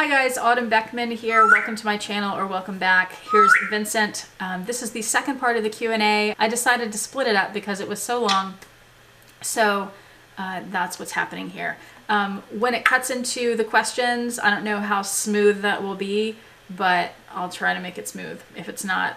Hi guys, Autumn Beckman here. Welcome to my channel, or welcome back. Here's Vincent. This is the second part of the Q&A. I decided to split it up because it was so long. So that's what's happening here. When it cuts into the questions, I don't know how smooth that will be, but I'll try to make it smooth. If it's not,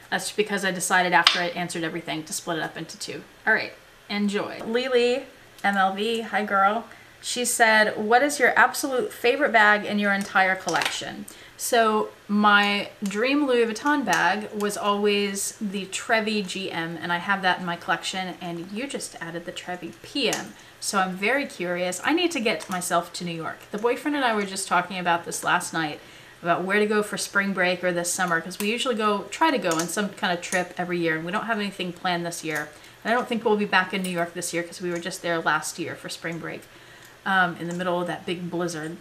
that's because I decided after I answered everything to split it up into two. All right, enjoy. LeeLeeLV, hi girl. She said, what is your absolute favorite bag in your entire collection? So my dream Louis Vuitton bag was always the Trendlee GM, and I have that in my collection, and you just added the Trendlee PM. So I'm very curious. I need to get myself to New York. The boyfriend and I were just talking about this last night, about where to go for spring break or this summer, because we usually try to go on some kind of trip every year, and we don't have anything planned this year. And I don't think we'll be back in New York this year because we were just there last year for spring break. In the middle of that big blizzard.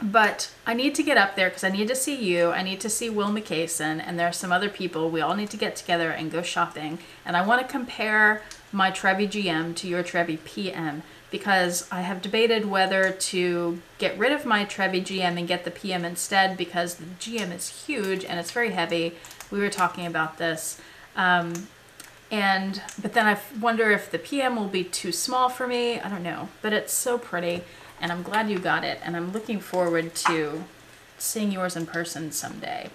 But I need to get up there because I need to see you, I need to see Will McCason, and there are some other people. We all need to get together and go shopping. And I want to compare my Trendlee GM to your Trendlee PM, because I have debated whether to get rid of my Trendlee GM and get the PM instead, because the GM is huge and it's very heavy. We were talking about this. But then I wonder if the PM will be too small for me. I don't know, but it's so pretty, and I'm glad you got it, and I'm looking forward to seeing yours in person someday.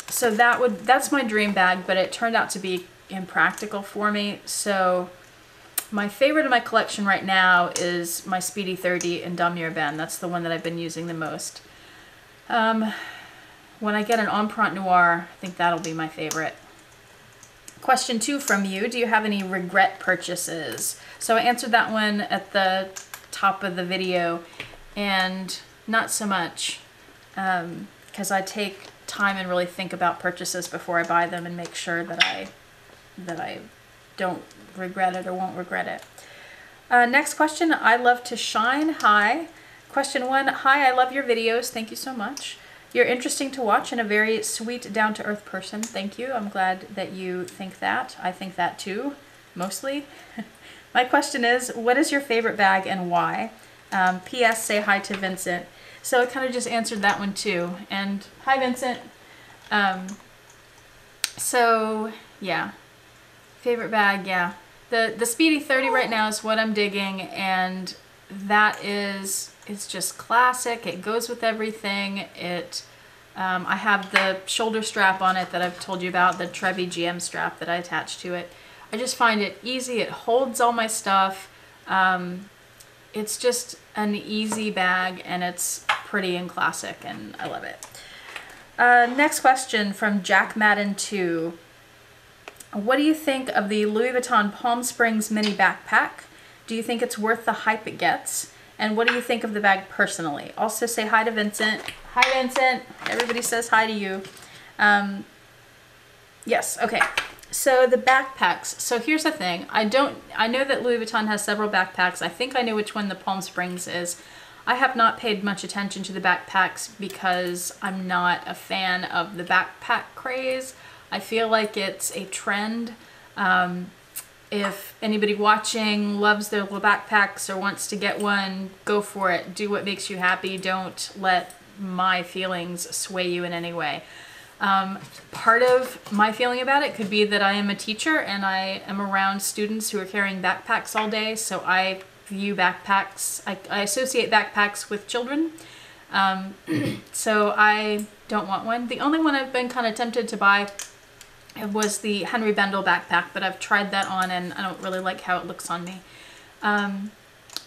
So that's my dream bag, but it turned out to be impractical for me. So my favorite in my collection right now is my Speedy 30 in Damier Ebene. That's the one that I've been using the most. When I get an Empreinte Noire, I think that'll be my favorite. Question 2 from you, do you have any regret purchases? So I answered that one at the top of the video, and not so much, because I take time and really think about purchases before I buy them and make sure that I don't regret it or won't regret it. Next question, I love to shine, hi. Question 1, hi, I love your videos, thank you so much. You're interesting to watch and a very sweet, down-to-earth person. Thank you. I'm glad that you think that. I think that too, mostly. My question is, what is your favorite bag and why? P.S. Say hi to Vincent. So I kind of just answered that one too. And hi, Vincent. So yeah, favorite bag, yeah. The Speedy 30 right now is what I'm digging, and that it's just classic. It goes with everything. I have the shoulder strap on it that I've told you about, the Trendlee GM strap that I attach to it. I just find it easy. It holds all my stuff. It's just an easy bag, and it's pretty and classic, and I love it. Next question from Jack Madden 2. What do you think of the Louis Vuitton Palm Springs mini backpack? Do you think it's worth the hype it gets? And what do you think of the bag personally? Also say hi to Vincent. Hi, Vincent. Everybody says hi to you. Yes, okay. So the backpacks. So here's the thing. I know that Louis Vuitton has several backpacks. I think I know which one the Palm Springs is. I have not paid much attention to the backpacks because I'm not a fan of the backpack craze. I feel like it's a trend. If anybody watching loves their little backpacks or wants to get one, go for it. Do what makes you happy. Don't let my feelings sway you in any way. Part of my feeling about it could be that I am a teacher and I am around students who are carrying backpacks all day, so I view backpacks, I associate backpacks with children. So I don't want one. The only one I've been kind of tempted to buy, it was the Henry Bendel backpack, but I've tried that on and I don't really like how it looks on me.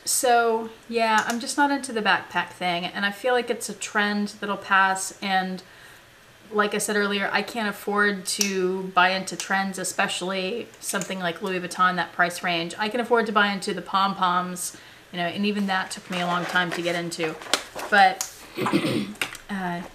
So yeah, I'm just not into the backpack thing, and I feel like it's a trend that'll pass, and like I said earlier, I can't afford to buy into trends, especially something like Louis Vuitton, that price range. I can afford to buy into the pom-poms, you know, and even that took me a long time to get into. But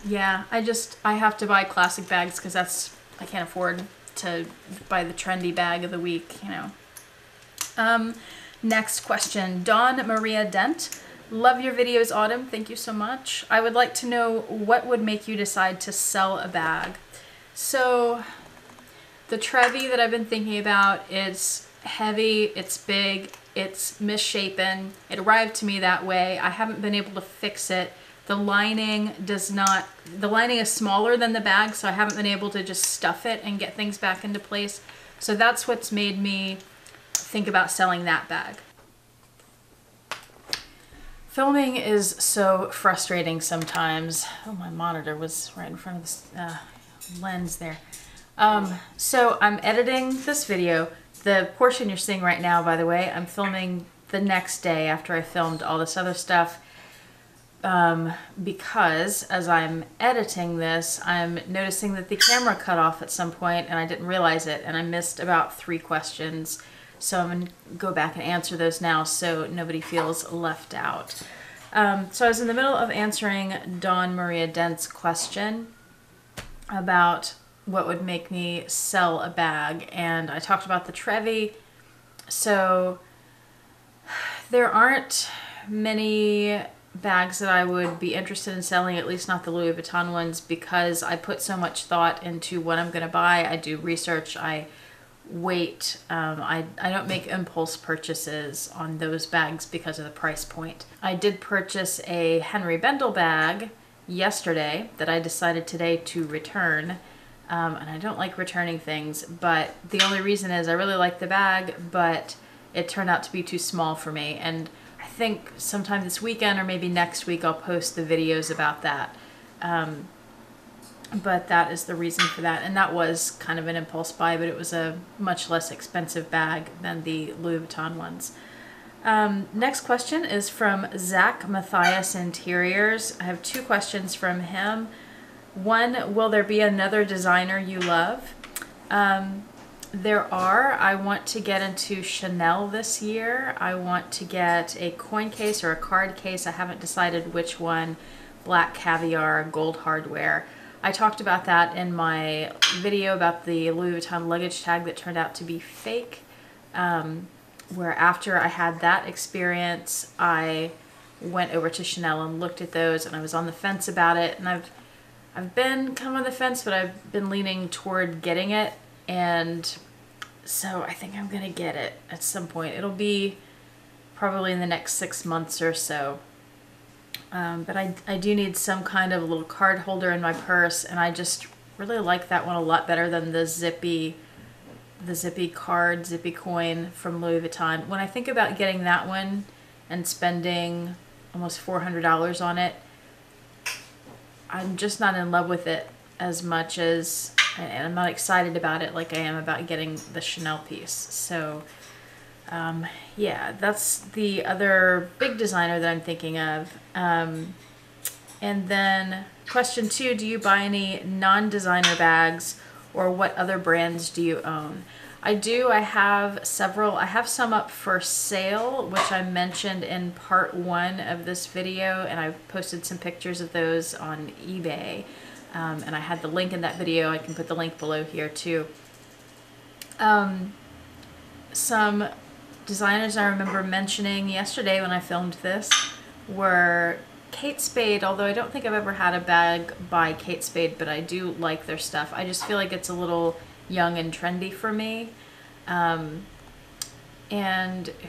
yeah, I have to buy classic bags because I can't afford to buy the trendy bag of the week, you know. Next question, Dawn Maria Dent. Love your videos, Autumn. Thank you so much. I would like to know what would make you decide to sell a bag. So the Trendlee that I've been thinking about is heavy, it's big, it's misshapen. It arrived to me that way. I haven't been able to fix it. The lining does not, the lining is smaller than the bag, so I haven't been able to just stuff it and get things back into place. So that's what's made me think about selling that bag. Filming is so frustrating sometimes. Oh, my monitor was right in front of this lens there. So I'm editing this video. The portion you're seeing right now, by the way, I'm filming the next day after I filmed all this other stuff, because as I'm editing this, I'm noticing that the camera cut off at some point and I didn't realize it, and I missed about 3 questions. So I'm going to go back and answer those now so nobody feels left out. So I was in the middle of answering Dawn Maria Dent's question about what would make me sell a bag, and I talked about the Trevi. So there aren't many bags that I would be interested in selling, at least not the Louis Vuitton ones, because I put so much thought into what I'm going to buy. I do research, I wait. I don't make impulse purchases on those bags because of the price point. I did purchase a Henry Bendel bag yesterday that I decided today to return. And I don't like returning things, but the only reason is I really like the bag, but it turned out to be too small for me. And I think sometime this weekend or maybe next week I'll post the videos about that. But that is the reason for that. And that was kind of an impulse buy, but it was a much less expensive bag than the Louis Vuitton ones. Next question is from Zach Matthias Interiors. I have 2 questions from him. One, will there be another designer you love? There are. I want to get into Chanel this year. I want to get a coin case or a card case. I haven't decided which one. Black caviar, gold hardware. I talked about that in my video about the Louis Vuitton luggage tag that turned out to be fake, where after I had that experience, I went over to Chanel and looked at those, and I was on the fence about it, and I've been kind of on the fence, but I've been leaning toward getting it, and so I think I'm gonna get it at some point. It'll be probably in the next 6 months or so. But I do need some kind of a little card holder in my purse, and I just really like that one a lot better than the zippy card, zippy coin from Louis Vuitton. When I think about getting that one and spending almost $400 on it, I'm just not in love with it as much as, and I'm not excited about it like I am about getting the Chanel piece. So yeah, that's the other big designer that I'm thinking of. And then question 2, do you buy any non-designer bags, or what other brands do you own? I do. I have several. I have some up for sale, which I mentioned in part 1 of this video, and I posted some pictures of those on eBay. And I had the link in that video. I can put the link below here too. Some designers I remember mentioning yesterday when I filmed this were Kate Spade, although I don't think I've ever had a bag by Kate Spade, but I do like their stuff. I just feel like it's a little young and trendy for me. And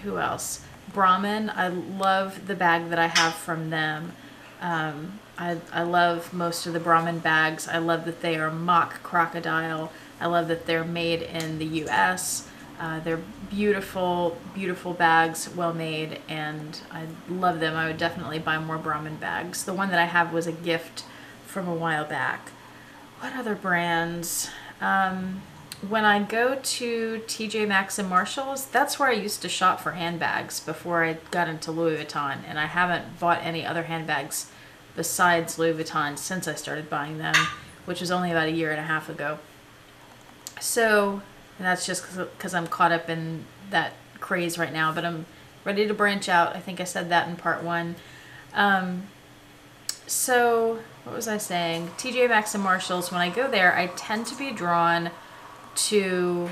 who else? Brahmin. I love the bag that I have from them. I love most of the Brahmin bags. I love that they are mock crocodile. I love that they're made in the US. They're beautiful, beautiful bags, well made, and I love them. I would definitely buy more Brahmin bags. The one that I have was a gift from a while back. What other brands? When I go to TJ Maxx and Marshalls, that's where I used to shop for handbags before I got into Louis Vuitton, and I haven't bought any other handbags besides Louis Vuitton since I started buying them, which was only about 1.5 years ago. So, and that's just because I'm caught up in that craze right now, but I'm ready to branch out. I think I said that in part 1. So, what was I saying? TJ Maxx and Marshalls, when I go there, I tend to be drawn to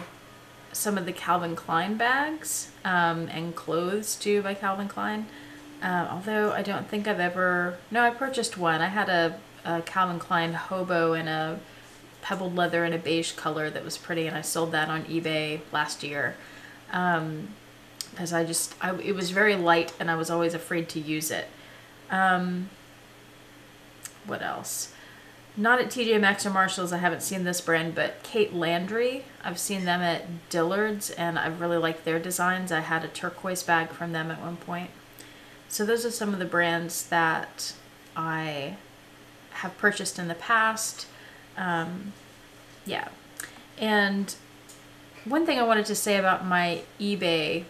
some of the Calvin Klein bags, and clothes too by Calvin Klein. Although I don't think I've ever, no, I purchased one. I had a Calvin Klein hobo in a pebbled leather in a beige color that was pretty, and I sold that on eBay last year. because it was very light and I was always afraid to use it. What else? Not at TJ Maxx or Marshalls, I haven't seen this brand, but Kate Landry, I've seen them at Dillard's and I've really liked their designs. I had a turquoise bag from them at one point. So those are some of the brands that I have purchased in the past. Yeah. And one thing I wanted to say about my eBay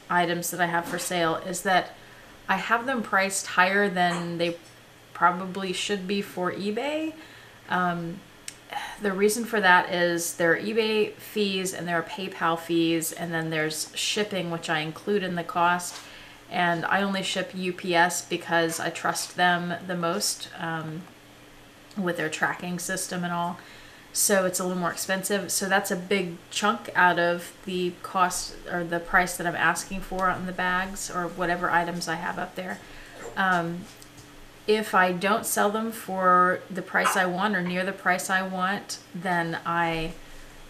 items that I have for sale is that I have them priced higher than they probably should be for eBay. The reason for that is there are eBay fees and there are PayPal fees, and then there's shipping, which I include in the cost. And I only ship UPS because I trust them the most with their tracking system and all. So it's a little more expensive. So that's a big chunk out of the cost or the price that I'm asking for on the bags or whatever items I have up there. If I don't sell them for the price I want or near the price I want, then I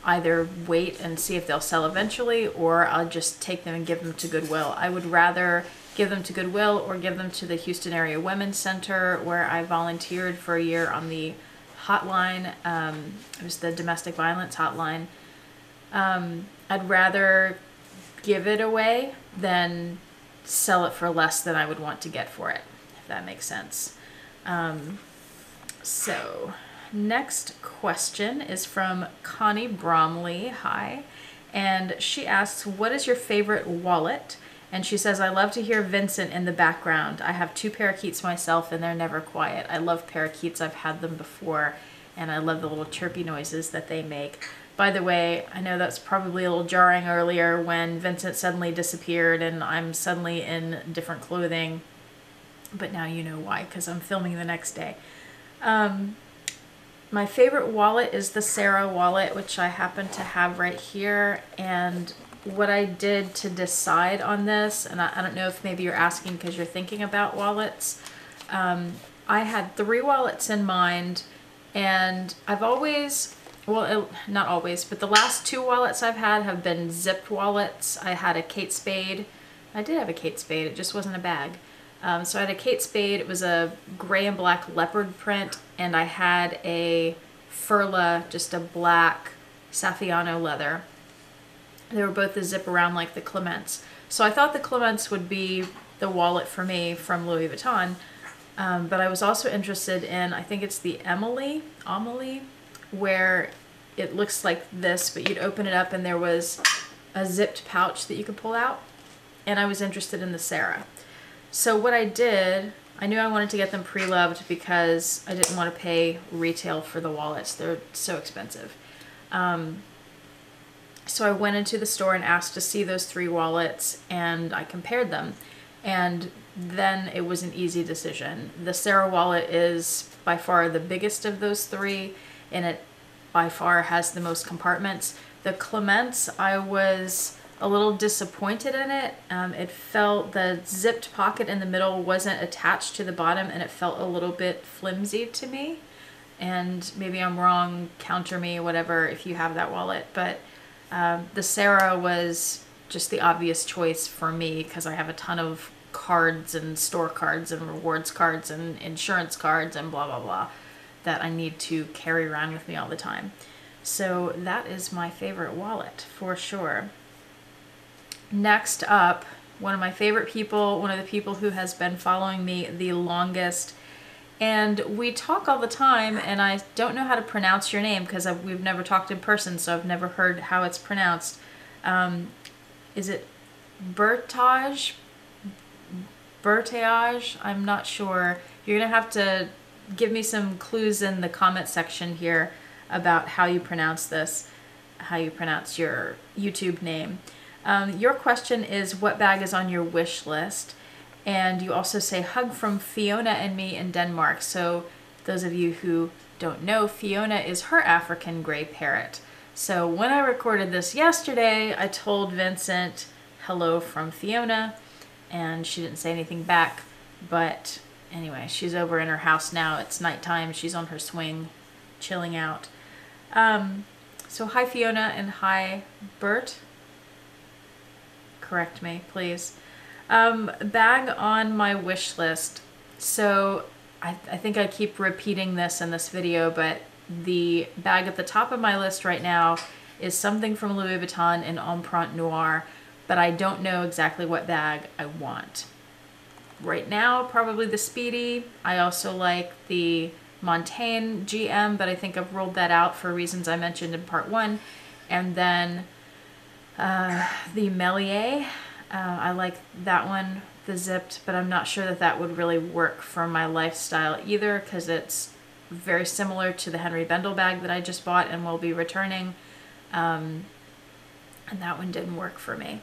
either wait and see if they'll sell eventually, or I'll just take them and give them to Goodwill. I would rather give them to Goodwill or give them to the Houston Area Women's Center, where I volunteered for a year on the hotline. It was the domestic violence hotline. I'd rather give it away than sell it for less than I would want to get for it, if that makes sense. So next question is from Connie Bromley. Hi. And she asks, what is your favorite wallet? And she says, I love to hear Vincent in the background. I have 2 parakeets myself and they're never quiet. I love parakeets. I've had them before and I love the little chirpy noises that they make. By the way, I know that's probably a little jarring earlier when Vincent suddenly disappeared and I'm suddenly in different clothing, but now you know why, because I'm filming the next day. My favorite wallet is the Sarah wallet, which I happen to have right here. And what I did to decide on this, and I don't know if maybe you're asking because you're thinking about wallets. I had 3 wallets in mind, and I've always, well, not always, but the last 2 wallets I've had have been zipped wallets. I had a Kate Spade. I did have a Kate Spade, it just wasn't a bag. So I had a Kate Spade, it was a gray and black leopard print, and I had a Furla, just a black Saffiano leather. They were both the zip around like the Clements. So I thought the Clements would be the wallet for me from Louis Vuitton, but I was also interested in, I think it's the Amelie, where it looks like this, but you'd open it up and there was a zipped pouch that you could pull out, and I was interested in the Sarah. So what I did, I knew I wanted to get them pre-loved because I didn't want to pay retail for the wallets. They're so expensive. So I went into the store and asked to see those 3 wallets, and I compared them. And then it was an easy decision. The Sarah wallet is by far the biggest of those 3, and it by far has the most compartments. The Clements, I was a little disappointed in it. It felt, the zipped pocket in the middle wasn't attached to the bottom, and it felt a little bit flimsy to me. And maybe I'm wrong, counter me, whatever, if you have that wallet. But the Sarah was just the obvious choice for me because I have a ton of cards and store cards and rewards cards and insurance cards and blah, blah, blah that I need to carry around with me all the time. So that is my favorite wallet for sure. Next up, one of my favorite people, one of the people who has been following me the longest, and we talk all the time, and I don't know how to pronounce your name because we've never talked in person, so I've never heard how it's pronounced. Is it Bertage? I'm not sure. You're gonna have to give me some clues in the comment section here about how you pronounce this, how you pronounce your YouTube name. Your question is, what bag is on your wish list? And you also say, hug from Fiona and me in Denmark. So those of you who don't know, Fiona is her African gray parrot. So when I recorded this yesterday, I told Vincent, hello from Fiona, and she didn't say anything back. But anyway, she's over in her house now. It's nighttime. She's on her swing, chilling out. So hi, Fiona, and hi, Bert. correct me, please. Bag on my wish list. So I think I keep repeating this in this video, but the bag at the top of my list right now is something from Louis Vuitton in Empreinte Noir, but I don't know exactly what bag I want. Right now, probably the Speedy. I also like the Montaigne GM, but I think I've rolled that out for reasons I mentioned in part 1. And then the Melier, I like that one, the zipped, but I'm not sure that that would really work for my lifestyle either, because it's very similar to the Henry Bendel bag that I just bought and will be returning. And that one didn't work for me.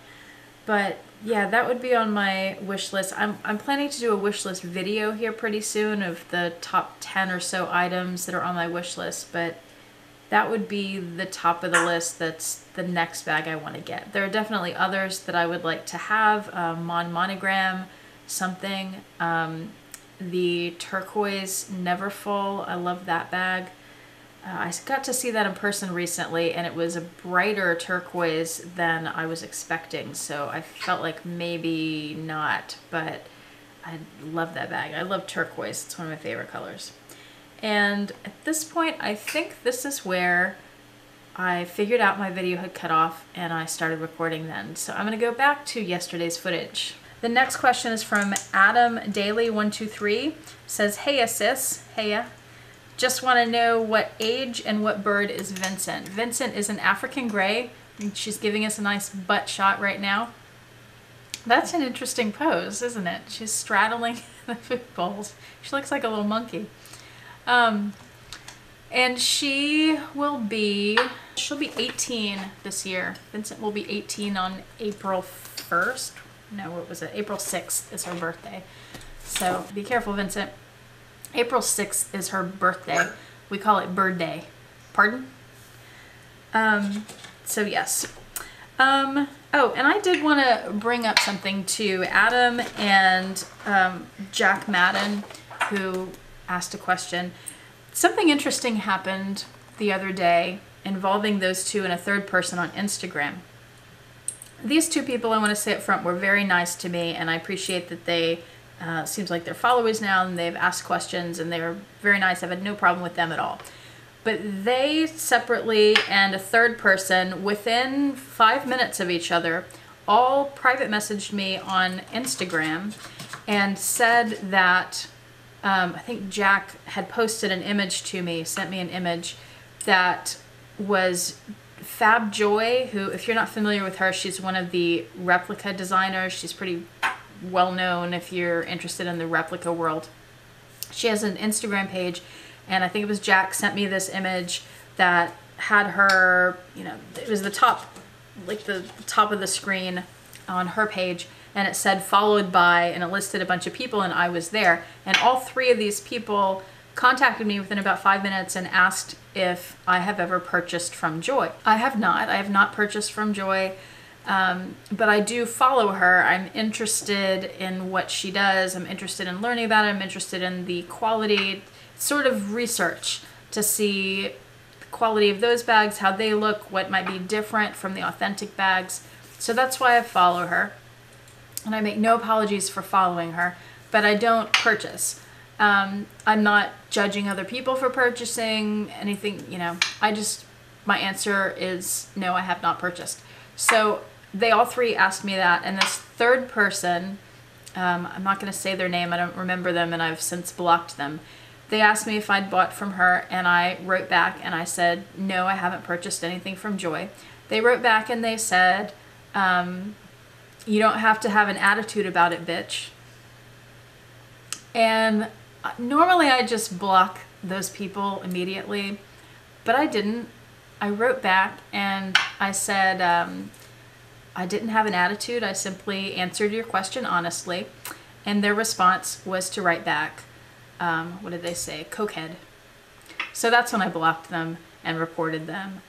But yeah, that would be on my wish list. I'm planning to do a wish list video here pretty soon of the top 10 or so items that are on my wish list, but that would be the top of the list. That's the next bag I want to get. There are definitely others that I would like to have. Monogram, something. The turquoise Neverfull, I love that bag. I got to see that in person recently, and it was a brighter turquoise than I was expecting, so I felt like maybe not, but I love that bag. I love turquoise. It's one of my favorite colors. And at this point, I think this is where I figured out my video had cut off and I started recording then. So I'm going to go back to yesterday's footage. The next question is from Adam Daly 123. Says, "Hey sis, heya. Just want to know what age and what bird is Vincent." Vincent is an African gray. She's giving us a nice butt shot right now. That's an interesting pose, isn't it? She's straddling the food bowls. She looks like a little monkey. And she'll be 18 this year. Vincent will be 18 on April 1st. No, what was it? April 6th is her birthday. So be careful, Vincent. April 6th is her birthday. We call it bird day. Pardon? So yes. Oh, and I did want to bring up something to Adam and Jack Madden, who asked a question. Something interesting happened the other day involving those two and a third person on Instagram. These two people, I want to say up front, were very nice to me, and I appreciate that they seems like they're followers now, and they've asked questions, and they were very nice. I've had no problem with them at all. But they separately and a third person, within 5 minutes of each other, all private messaged me on Instagram and said that I think Jack had posted an image to me, sent me an image that was Fab Joy, who, if you're not familiar with her, she's one of the replica designers. She's pretty well known if you're interested in the replica world. She has an Instagram page, and I think it was Jack sent me this image that had her, you know, it was the top, like the top of the screen on her page, and it said followed by, and it listed a bunch of people, and I was there. And all three of these people contacted me within about 5 minutes and asked if I have ever purchased from Joy. I have not. I have not purchased from Joy, but I do follow her. I'm interested in what she does. I'm interested in learning about it. I'm interested in the quality, sort of research to see the quality of those bags, how they look, what might be different from the authentic bags. So that's why I follow her. And I make no apologies for following her, but I don't purchase. I'm not judging other people for purchasing anything, you know. My answer is no, I have not purchased. So they all three asked me that, and this third person, I'm not going to say their name, I don't remember them, and I've since blocked them. They asked me if I'd bought from her, and I wrote back and I said, no, I haven't purchased anything from Joy. They wrote back and they said, you don't have to have an attitude about it, bitch. And normally I just block those people immediately, but I didn't. I wrote back and I said, I didn't have an attitude. I simply answered your question honestly. And their response was to write back, what did they say? Cokehead. So that's when I blocked them and reported them.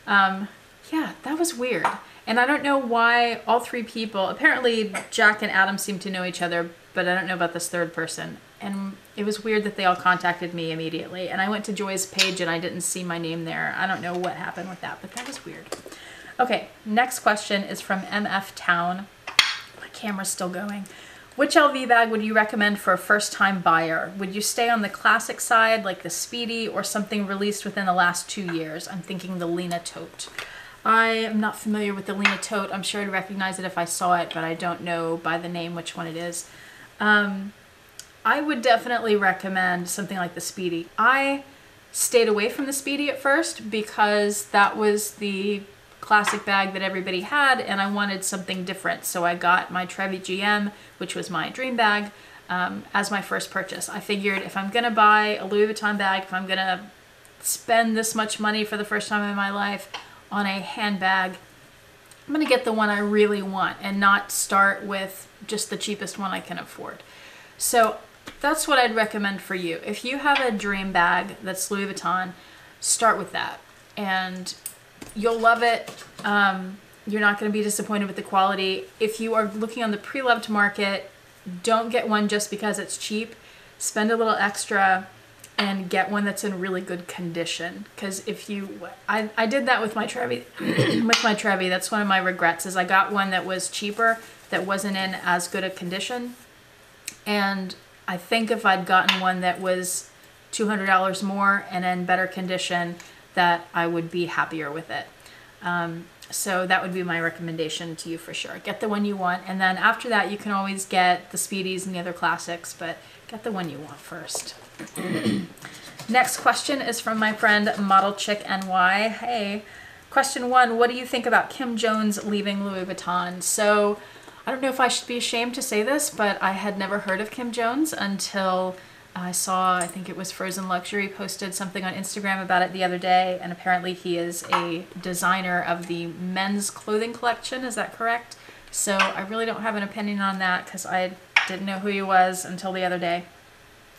Yeah, that was weird. And I don't know why all three people, apparently Jack and Adam seem to know each other, but I don't know about this third person. And it was weird that they all contacted me immediately. And I went to Joy's page and I didn't see my name there. I don't know what happened with that, but that was weird. Okay, next question is from MF Town. My camera's still going. Which LV bag would you recommend for a first-time buyer? Would you stay on the classic side, like the Speedy, or something released within the last 2 years? I'm thinking the Lena Tote. I am not familiar with the Lena Tote. I'm sure I'd recognize it if I saw it, but I don't know by the name which one it is. I would definitely recommend something like the Speedy. I stayed away from the Speedy at first because that was the classic bag that everybody had, and I wanted something different. So I got my Trevi GM, which was my dream bag, as my first purchase. I figured if I'm gonna buy a Louis Vuitton bag, if I'm gonna spend this much money for the first time in my life on a handbag, I'm gonna get the one I really want and not start with just the cheapest one I can afford. So that's what I'd recommend for you. If you have a dream bag that's Louis Vuitton, start with that. And you'll love it. You're not going to be disappointed with the quality. If you are looking on the pre-loved market, don't get one just because it's cheap. Spend a little extra and get one that's in really good condition. Because if you, I did that with my Trevi. With my Trevi, that's one of my regrets, is I got one that was cheaper, that wasn't in as good a condition. And I think if I'd gotten one that was $200 more and in better condition, that I would be happier with it. So that would be my recommendation to you for sure. Get the one you want, and then after that you can always get the Speedies and the other classics, but get the one you want first. Next question is from my friend modelchickny. Hey, question 1, what do you think about Kim Jones leaving Louis Vuitton? So I don't know if I should be ashamed to say this, but I had never heard of Kim Jones until I saw, I think it was Frozen Luxury posted something on Instagram about it the other day, and apparently he is a designer of the men's clothing collection. Is that correct? So I really don't have an opinion on that because I didn't know who he was until the other day,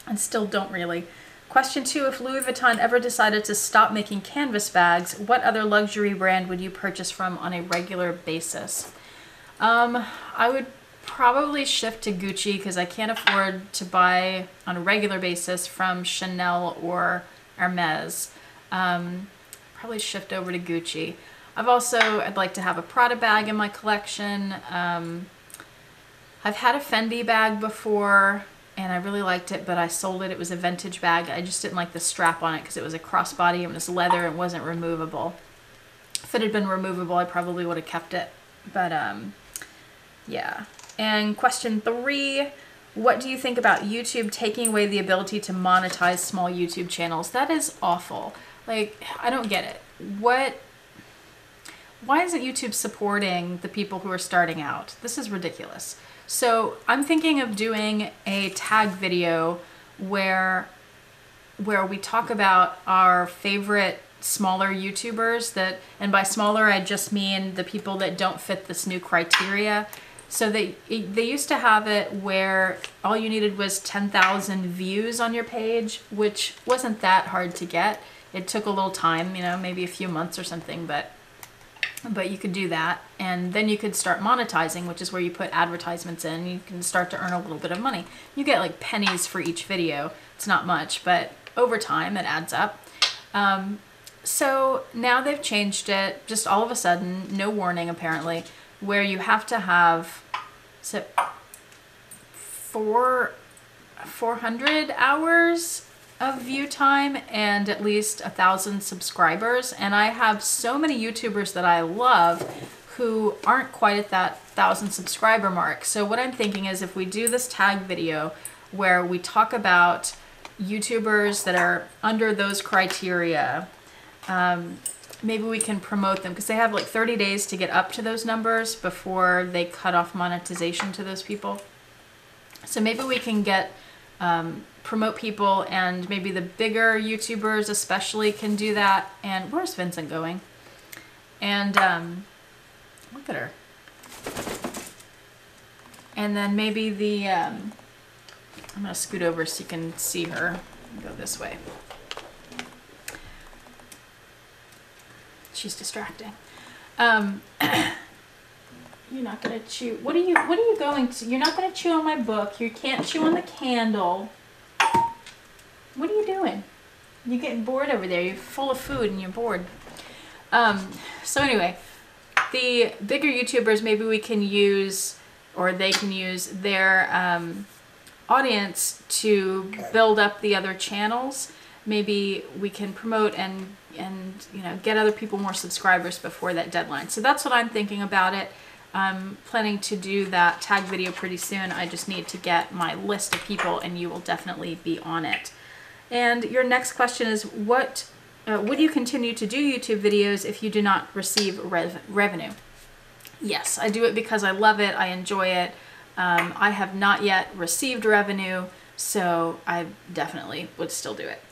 and still don't really. Question 2, if Louis Vuitton ever decided to stop making canvas bags, what other luxury brand would you purchase from on a regular basis? I would probably shift to Gucci because I can't afford to buy on a regular basis from Chanel or Hermes. Probably shift over to Gucci. I'd like to have a Prada bag in my collection. I've had a Fendi bag before and I really liked it, but I sold it. It was a vintage bag. I just didn't like the strap on it because it was a crossbody and it was leather and wasn't removable. If it had been removable, I probably would have kept it. But yeah. And question 3, what do you think about YouTube taking away the ability to monetize small YouTube channels? That is awful. Like, I don't get it. Why isn't YouTube supporting the people who are starting out? This is ridiculous. So I'm thinking of doing a tag video where we talk about our favorite smaller YouTubers that, and by smaller I just mean the people that don't fit this new criteria. So they used to have it where all you needed was 10,000 views on your page, which wasn't that hard to get. It took a little time, you know, maybe a few months or something, but you could do that. And then you could start monetizing, which is where you put advertisements in. You can start to earn a little bit of money. You get like pennies for each video. It's not much, but over time it adds up. So now they've changed it just all of a sudden, no warning apparently, where you have to have 400 hours of view time and at least 1,000 subscribers. And I have so many YouTubers that I love who aren't quite at that 1,000 subscriber mark. So what I'm thinking is if we do this tag video where we talk about YouTubers that are under those criteria, maybe we can promote them because they have like 30 days to get up to those numbers before they cut off monetization to those people. So maybe we can get promote people, and maybe the bigger YouTubers especially can do that. And where's Vincent going? And look at her. And then maybe the I'm gonna scoot over so you can see her. Go this way. She's distracting. You're not gonna chew. What are you going to? You're not gonna chew on my book. You can't chew on the candle. What are you doing? You're getting bored over there. You're full of food and you're bored. So anyway, the bigger YouTubers, maybe we can use or they can use their audience to build up the other channels. Maybe we can promote and you know, get other people more subscribers before that deadline. So that's what I'm thinking about it. I'm planning to do that tag video pretty soon. I just need to get my list of people, and you will definitely be on it. And your next question is, what would you continue to do YouTube videos if you do not receive revenue? Yes, I do it because I love it. I enjoy it. I have not yet received revenue, so I definitely would still do it.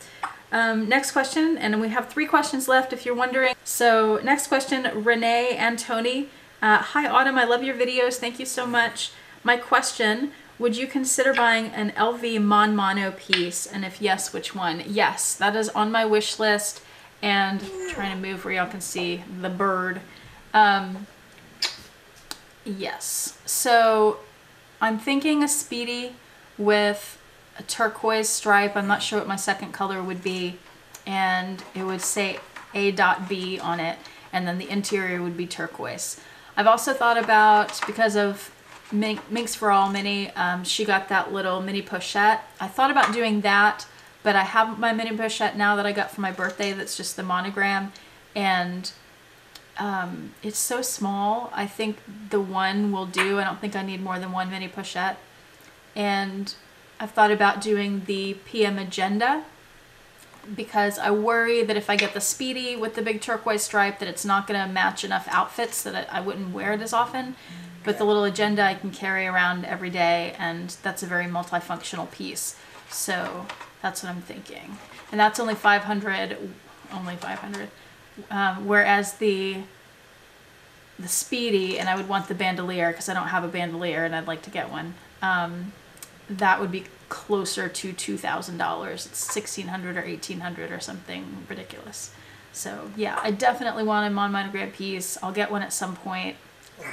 Next question, and we have 3 questions left if you're wondering. So next question, Renee and Tony. Hi Autumn, I love your videos. Thank you so much. My question, would you consider buying an LV Mon Mono piece? And if yes, which one? Yes, that is on my wish list. And I'm trying to move where y'all can see the bird. Yes, so I'm thinking a Speedy with a turquoise stripe. I'm not sure what my second color would be. And it would say A.B on it. And then the interior would be turquoise. I've also thought about, because of Minx for All Mini, she got that little mini pochette. I thought about doing that, but I have my mini pochette now that I got for my birthday that's just the monogram. And it's so small. I think the one will do. I don't think I need more than 1 mini pochette. And I've thought about doing the PM Agenda, because I worry that if I get the Speedy with the big turquoise stripe that it's not going to match enough outfits, that I wouldn't wear it as often. But the little Agenda I can carry around every day, and that's a very multifunctional piece. So that's what I'm thinking. And that's only 500, whereas the Speedy, and I would want the bandolier because I don't have a bandolier and I'd like to get one, that would be closer to $2,000. It's $1,600 or $1,800 or something ridiculous. So yeah, I definitely want a Mon Monogram piece. I'll get one at some point.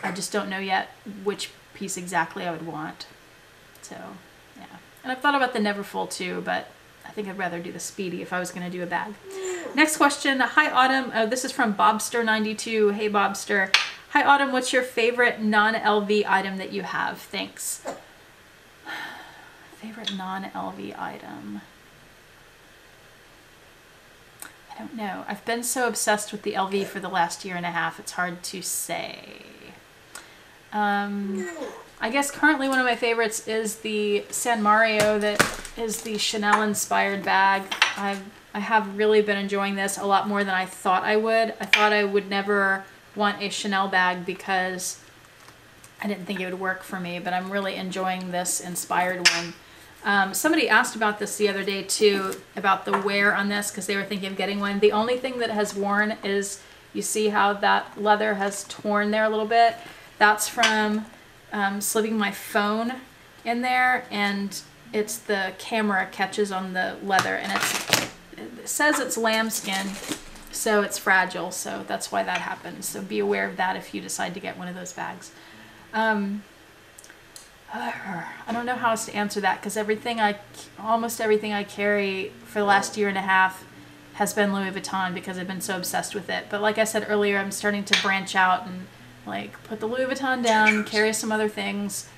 I just don't know yet which piece exactly I would want. So yeah, and I've thought about the Neverfull too, but I think I'd rather do the Speedy if I was going to do a bag. Next question. Hi Autumn. Oh, this is from Bobster92. Hey Bobster. Hi Autumn. What's your favorite non-LV item that you have? Thanks. Favorite non-LV item? I don't know. I've been so obsessed with the LV for the last 1.5 years, it's hard to say. I guess currently one of my favorites is the San Mario, that is the Chanel inspired bag. I have really been enjoying this a lot more than I thought I would. I thought I would never want a Chanel bag because I didn't think it would work for me, but I'm really enjoying this inspired one. Somebody asked about this the other day too, about the wear on this, because they were thinking of getting one. The only thing that has worn is, you see how that leather has torn there a little bit? That's from slipping my phone in there, and it's the camera catches on the leather, and it says it's lambskin, so it's fragile, so that's why that happens. So be aware of that if you decide to get one of those bags. I don't know how else to answer that, because almost everything I carry for the last 1.5 years has been Louis Vuitton, because I've been so obsessed with it. But like I said earlier, I'm starting to branch out and like put the Louis Vuitton down, carry some other things.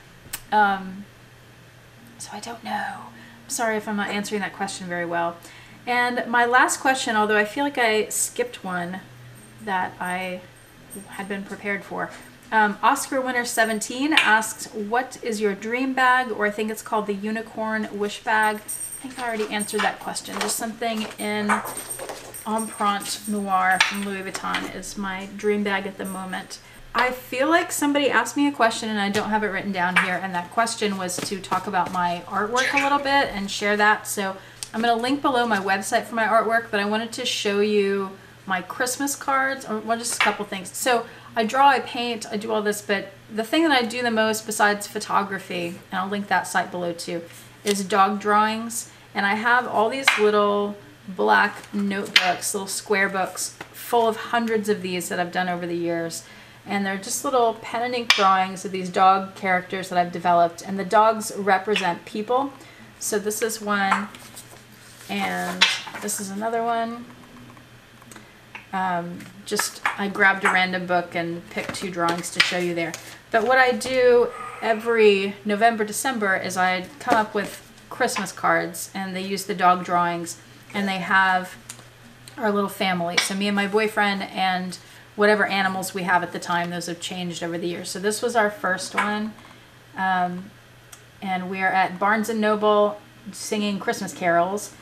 So I don't know. I'm sorry if I'm not answering that question very well. And my last question, although I feel like I skipped one that I had been prepared for. Oscar Winner 17 asks, what is your dream bag? Or I think it's called the Unicorn Wish Bag. I think I already answered that question. Just something in Empreinte Noir from Louis Vuitton is my dream bag at the moment. I feel like somebody asked me a question and I don't have it written down here, and that question was to talk about my artwork a little bit and share that. So I'm going to link below my website for my artwork, but I wanted to show you my Christmas cards, or well, just a couple things. So I draw, I paint, I do all this, but the thing that I do the most besides photography, and I'll link that site below too, is dog drawings. And I have all these little black notebooks, little square books, full of hundreds of these that I've done over the years. And they're just little pen and ink drawings of these dog characters that I've developed. And the dogs represent people. So this is one, and this is another one. I grabbed a random book and picked 2 drawings to show you there. But what I do every November, December is I come up with Christmas cards, and they use the dog drawings, and they have our little family. So me and my boyfriend and whatever animals we have at the time. Those have changed over the years. So this was our first one. And we are at Barnes & Noble singing Christmas carols.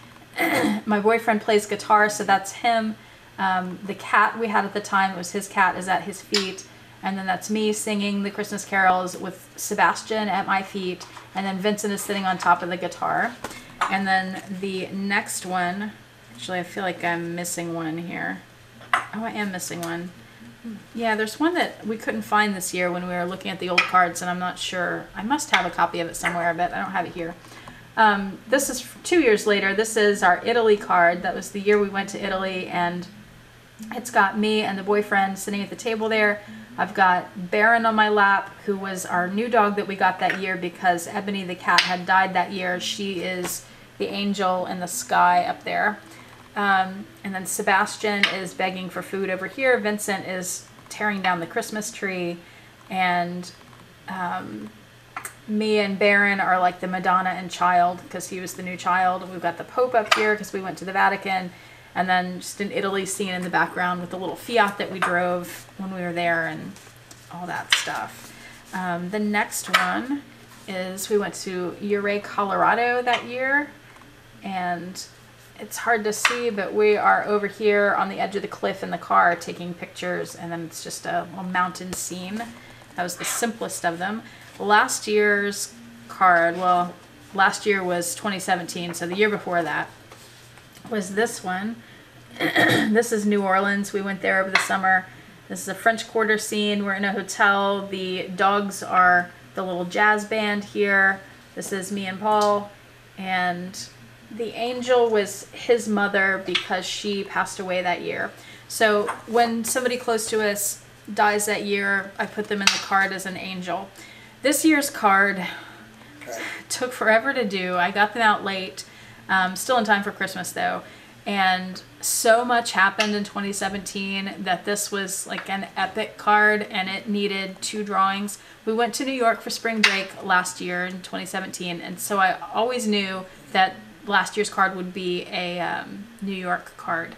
My boyfriend plays guitar, so that's him. The cat we had at the time, it was his cat, is at his feet. And then that's me singing the Christmas carols with Sebastian at my feet. And then Vincent is sitting on top of the guitar. And then the next one, actually I feel like I'm missing one here. Oh, I am missing one. Yeah, there's one that we couldn't find this year when we were looking at the old cards, and I'm not sure. I must have a copy of it somewhere, but I don't have it here. This is 2 years later. This is our Italy card. That was the year we went to Italy, and it's got me and the boyfriend sitting at the table there. I've got Baron on my lap, who was our new dog that we got that year because Ebony the cat had died that year. She is the angel in the sky up there. And then Sebastian is begging for food over here. Vincent is tearing down the Christmas tree. And me and Baron are like the Madonna and Child because he was the new child. We've got the Pope up here because we went to the Vatican. And then just an Italy scene in the background with the little Fiat that we drove when we were there and all that stuff. The next one is we went to Ouray, Colorado that year. And it's hard to see, but we are over here on the edge of the cliff in the car taking pictures. And then it's just a little mountain scene. That was the simplest of them. Last year's card, well, last year was 2017, so the year before that was this one. This is New Orleans. We went there over the summer. This is a French Quarter scene. We're in a hotel. The dogs are the little jazz band here. This is me and Paul. And the angel was his mother because she passed away that year. So when somebody close to us dies that year, I put them in the card as an angel. This year's card took forever to do. I got them out late. Still in time for Christmas though. And so much happened in 2017 that this was like an epic card and it needed 2 drawings. We went to New York for spring break last year in 2017. And so I always knew that last year's card would be a New York card.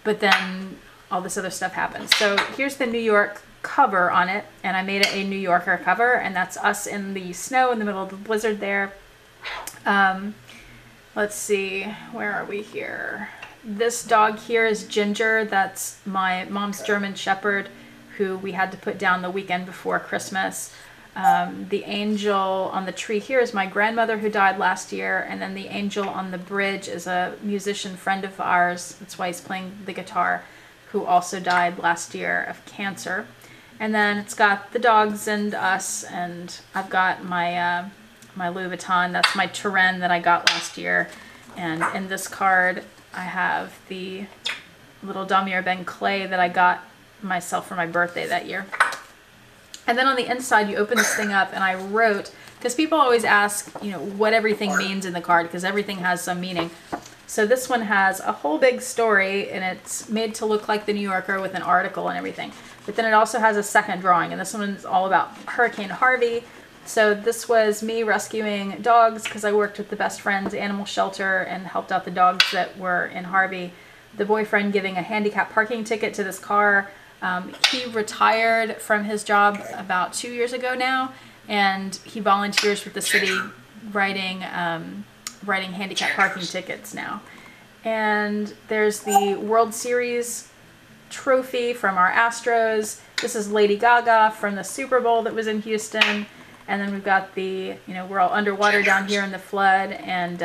But then all this other stuff happened. So here's the New York cover on it. And I made it a New Yorker cover. And that's us in the snow in the middle of the blizzard there. Let's see, where are we here? This dog here is Ginger. That's my mom's German Shepherd who we had to put down the weekend before Christmas. The angel on the tree here is my grandmother who died last year. And then the angel on the bridge is a musician friend of ours. That's why he's playing the guitar, who also died last year of cancer. And then it's got the dogs and us, and I've got my my Louis Vuitton. That's my Turenne that I got last year. And in this card, I have the little Damier Ben clay that I got myself for my birthday that year. And then on the inside, you open this thing up, and I wrote, because people always ask, you know, what everything means in the card, because everything has some meaning. So this one has a whole big story, and it's made to look like the New Yorker with an article and everything. But then it also has a second drawing, and this one is all about Hurricane Harvey. So this was me rescuing dogs because I worked with the Best Friends Animal Shelter and helped out the dogs that were in Harvey. The boyfriend giving a handicap parking ticket to this car. He retired from his job about 2 years ago now, and he volunteers with the city writing handicap parking tickets now. And there's the World Series trophy from our Astros. This is Lady Gaga from the Super Bowl that was in Houston. And then we've got the, you know, we're all underwater down here in the flood, and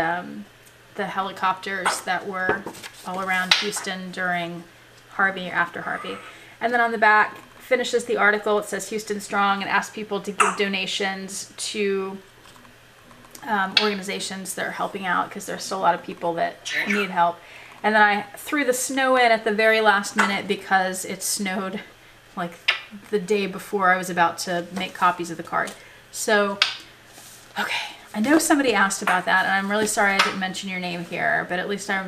the helicopters that were all around Houston during Harvey or after Harvey. And then on the back finishes the article. It says Houston Strong and asks people to give donations to organizations that are helping out because there's still a lot of people that need help. And then I threw the snow in at the very last minute because it snowed like the day before I was about to make copies of the card. So, okay, I know somebody asked about that, and I'm really sorry I didn't mention your name here, but at least I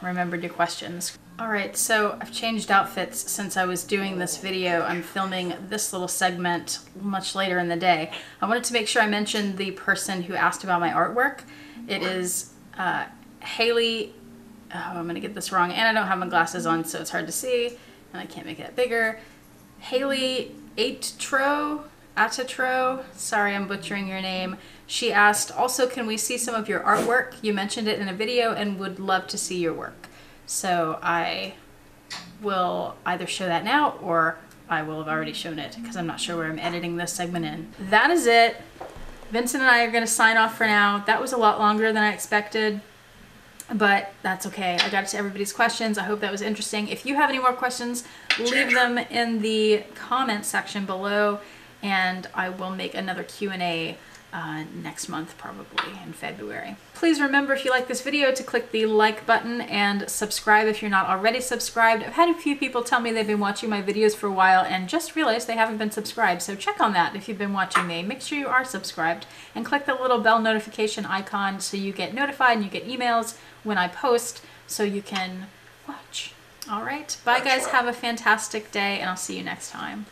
remembered your questions. All right, so I've changed outfits since I was doing this video. I'm filming this little segment much later in the day. I wanted to make sure I mentioned the person who asked about my artwork. It is Haley, oh, I'm gonna get this wrong, and I don't have my glasses on, so it's hard to see, and I can't make it bigger. Haley Atro, sorry I'm butchering your name. She asked, also, can we see some of your artwork? You mentioned it in a video and would love to see your work. So I will either show that now or I will have already shown it because I'm not sure where I'm editing this segment in. That is it. Vincent and I are going to sign off for now. That was a lot longer than I expected, but that's okay. I got to everybody's questions. I hope that was interesting. If you have any more questions, leave them in the comment section below, and I will make another Q&A next month, probably in February. Please remember, if you like this video, to click the like button and subscribe if you're not already subscribed. I've had a few people tell me they've been watching my videos for a while and just realized they haven't been subscribed, so check on that if you've been watching me. Make sure you are subscribed and click the little bell notification icon so you get notified and you get emails when I post so you can watch. All right, bye guys, have a fantastic day, and I'll see you next time.